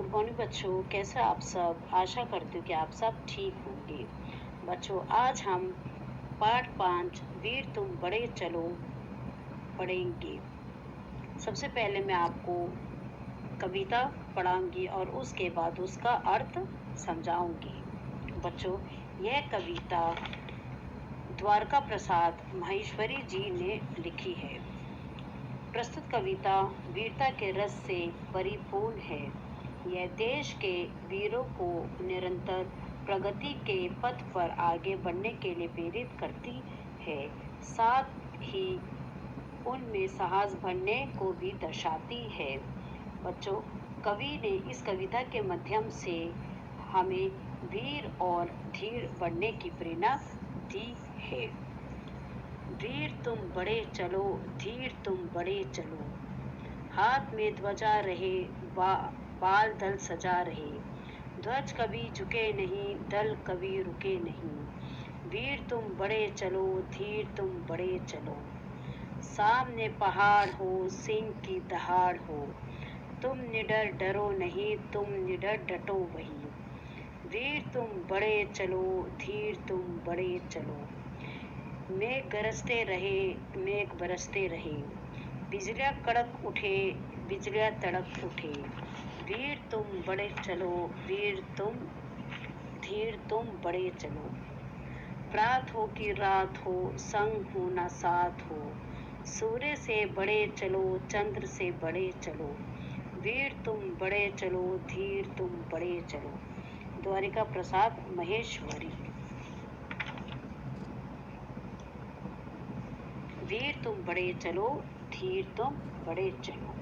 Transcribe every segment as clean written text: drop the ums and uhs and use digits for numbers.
Good morning बच्चों, कैसे आप सब। आशा करती हूँ कि आप सब ठीक होंगे। बच्चों, आज हम पाठ 5 वीर तुम बड़े चलो पढ़ेंगे। सबसे पहले मैं आपको कविता पढ़ाऊंगी और उसके बाद उसका अर्थ समझाऊंगी। बच्चों, यह कविता द्वारका प्रसाद माहेश्वरी जी ने लिखी है। प्रस्तुत कविता वीरता के रस से परिपूर्ण है। यह देश के वीरों को निरंतर प्रगति के पथ पर आगे बढ़ने के लिए प्रेरित करती है, साथ ही उनमें साहस भरने को भी दर्शाती है। बच्चों, कवि ने इस कविता के माध्यम से हमें वीर और धीर बनने की प्रेरणा दी है। वीर तुम बड़े चलो, धीर तुम बड़े चलो, हाथ में ध्वजा रहे, बाल दल सजा रहे, ध्वज कभी झुके नहीं, दल कभी रुके नहीं। वीर तुम बड़े चलो, धीर तुम बड़े चलो, सामने पहाड़ हो, सिंह की दहाड़ हो, तुम निडर डरो नहीं, तुम निडर डटो वही। वीर तुम बड़े चलो, धीर तुम बड़े चलो, मेघ गरजते रहे, मेघ बरसते रहे, बिजलियां कड़क उठे, बिजलियां तड़क उठे। वीर तुम बड़े चलो, वीर तुम धीर तुम बड़े चलो, प्रात हो कि रात हो, संग हो ना साथ हो, सूर्य से बड़े चलो, चंद्र से बड़े चलो। वीर तुम बड़े चलो, धीर तुम बड़े चलो। द्वारिका प्रसाद माहेश्वरी। वीर तुम बड़े चलो, धीर तुम बड़े चलो।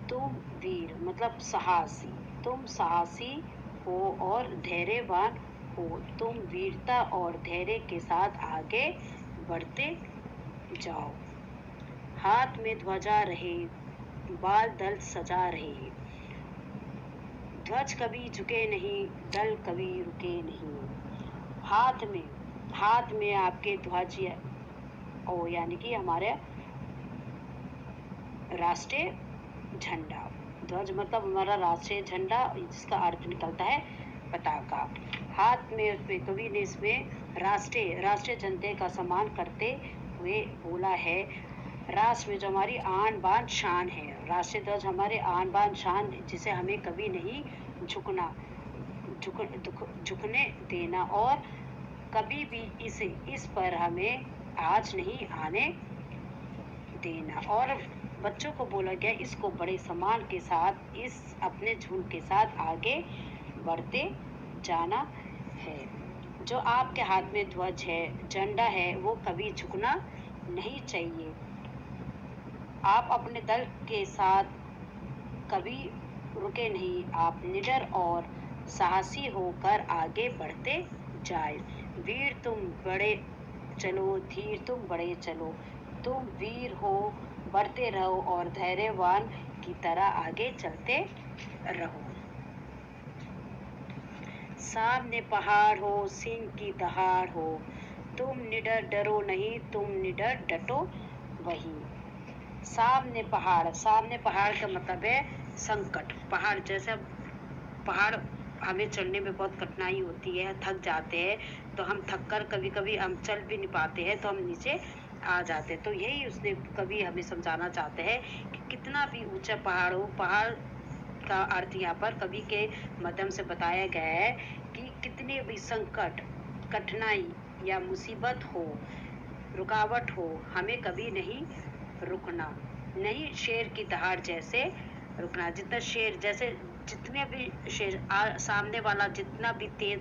तुम वीर मतलब साहसी, तुम साहसी हो और धैर्यवान हो। तुम वीरता और धैर्य के साथ आगे बढ़ते जाओ। हाथ में ध्वजा रहे, बाल दल सजा रहे, ध्वज कभी झुके नहीं, दल कभी रुके नहीं। हाथ में आपके ध्वज यानी कि हमारे राष्ट्रीय झंडा। ध्वज मतलब हमारा राष्ट्रीय झंडा, जिसका अर्थ निकलता है पताका। हाथ में उसमें कवि ने इसमें राष्ट्रीय झंडे का सम्मान करते हुए बोला है, राष्ट्र में जो हमारी आन बान शान है, राष्ट्रीय ध्वज हमारे आन बान शान, जिसे हमें कभी नहीं झुकने देना और कभी भी इस पर हमें आज नहीं आने देना। और बच्चों को बोला गया इसको बड़े सम्मान के साथ, इस अपने झुंड के साथ आगे बढ़ते जाना है। जो आपके हाथ में ध्वज है, झंडा है, वो कभी झुकना नहीं चाहिए। आप अपने दल के साथ कभी रुके नहीं, आप निडर और साहसी होकर आगे बढ़ते जाए। वीर तुम बड़े चलो, धीर तुम बड़े चलो, तुम वीर हो, बढ़ते रहो और धैर्यवान की तरह आगे चलते रहो। सामने पहाड़ हो, सिंह की दहाड़ हो, तुम निडर डरो नहीं, तुम निडर डटो वही। सामने पहाड़ का मतलब है संकट। पहाड़ जैसे पहाड़ हमें चढ़ने में बहुत कठिनाई होती है, थक जाते हैं, तो हम थक कर कभी कभी हम चल भी नहीं पाते हैं, तो हम नीचे आ जाते हैं। तो यही उसने कभी हमें समझाना चाहते हैं कि कितना भी ऊंचा पहाड़ हो, पहाड़ का अर्थ यहाँ पर कवि के माध्यम से बताया गया है कि कितने भी संकट, कठिनाई या मुसीबत हो, रुकावट हो, हमें कभी नहीं रुकना, नहीं शेर की दहाड़ जैसे रुकना। जितने भी शेर सामने वाला जितना भी तेज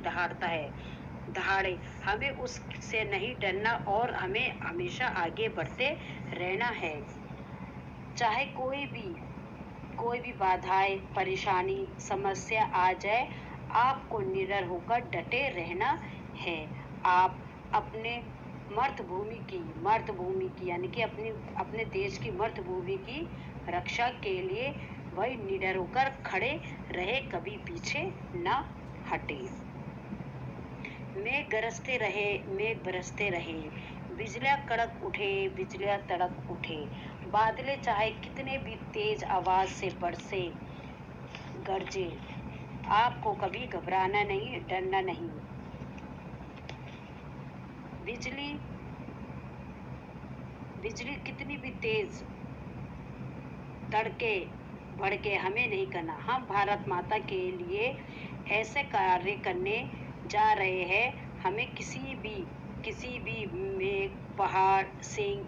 दहाड़े, हमें उससे नहीं डरना और हमें हमेशा आगे बढ़ते रहना है। चाहे कोई भी बाधाएं, परेशानी, समस्या आ जाए, आपको निडर होकर डटे रहना है। आप अपने मातृभूमि की यानी कि अपने देश की मातृभूमि की रक्षा के लिए वही निडर होकर खड़े रहे, कभी पीछे न हटे। मेघ गरजते रहे, मेघ बरसते रहे, बिजलियां कड़क उठे, बिजलियां तड़क उठे, बादले चाहे कितने भी तेज आवाज से बरसे, गरजे, आपको कभी घबराना नहीं, डरना नहीं। बिजली बिजली कितनी भी तेज तड़के भड़के हमें नहीं करना। हम भारत माता के लिए ऐसे कार्य करने जा रहे हैं। हमें किसी भी मेघ, पहाड़, सिंह,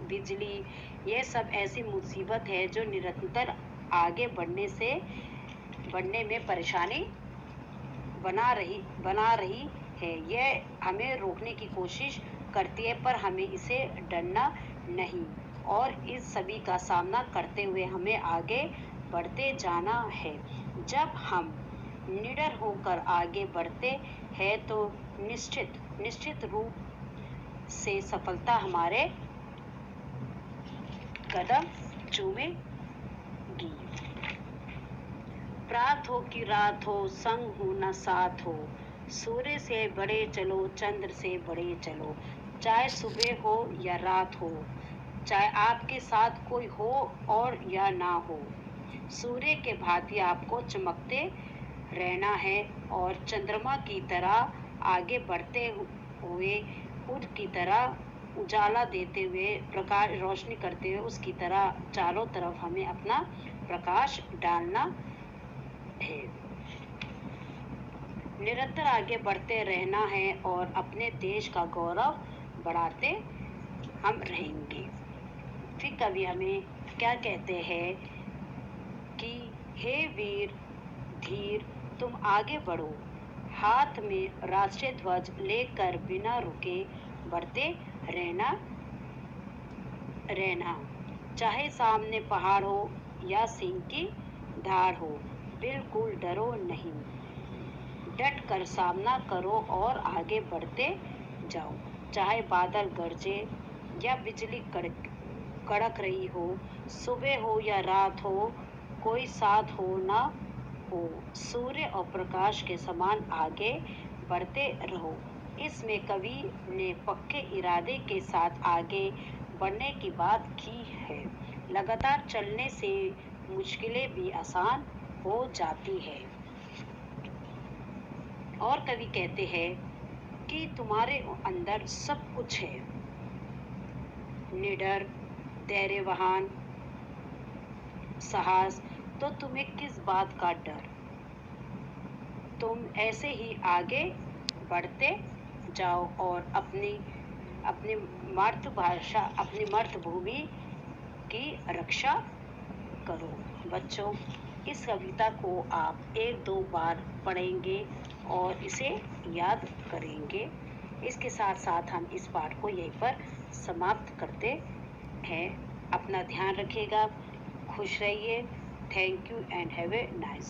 बिजली, ये सब ऐसी मुसीबत है जो निरंतर आगे बढ़ने में परेशानी बना रही है। यह हमें रोकने की कोशिश करती है, पर हमें इसे डरना नहीं और इस सभी का सामना करते हुए हमें आगे बढ़ते जाना है। जब हम निडर होकर आगे बढ़ते हैं तो निश्चित रूप से सफलता हमारे कदम चूमेगी। प्रात हो कि रात हो, संग हो न साथ हो, सूर्य से बड़े चलो, चंद्र से बड़े चलो। चाहे सुबह हो या रात हो, चाहे आपके साथ कोई हो और या ना हो, सूर्य के भांति आपको चमकते रहना है और चंद्रमा की तरह आगे बढ़ते हुए, खुद की तरह उजाला देते हुए, प्रकाश रोशनी करते हुए, उसकी तरह चारों तरफ हमें अपना प्रकाश डालना है। निरंतर आगे बढ़ते रहना है और अपने देश का गौरव बढ़ाते हम रहेंगे। फिर कवि हमें क्या कहते हैं कि हे वीर धीर तुम आगे बढ़ो, हाथ में राष्ट्रीय ध्वज लेकर बिना रुके बढ़ते रहना। चाहे सामने पहाड़ हो या सिंह की धार हो, बिल्कुल डरो नहीं, डट कर सामना करो और आगे बढ़ते जाओ। चाहे बादल गरजे या बिजली कड़क रही हो, सुबह हो या रात हो, कोई साथ हो ना हो, सूर्य और प्रकाश के समान आगे बढ़ते रहो। इसमें कवि ने पक्के इरादे के साथ आगे बढ़ने की बात की है। लगातार चलने से मुश्किलें भी आसान हो जाती है। और कवि कहते हैं कि तुम्हारे अंदर सब कुछ है, निडर, धैर्यवान, साहस, तो तुम्हें किस बात का डर। तुम ऐसे ही आगे बढ़ते जाओ और अपनी मातृभाषा, अपनी मातृभूमि की रक्षा करो। बच्चों, इस कविता को आप 1-2 बार पढ़ेंगे और इसे याद करेंगे। इसके साथ साथ हम इस पाठ को यहीं पर समाप्त करते हैं। अपना ध्यान रखिएगा, खुश रहिए। Thank you and have a nice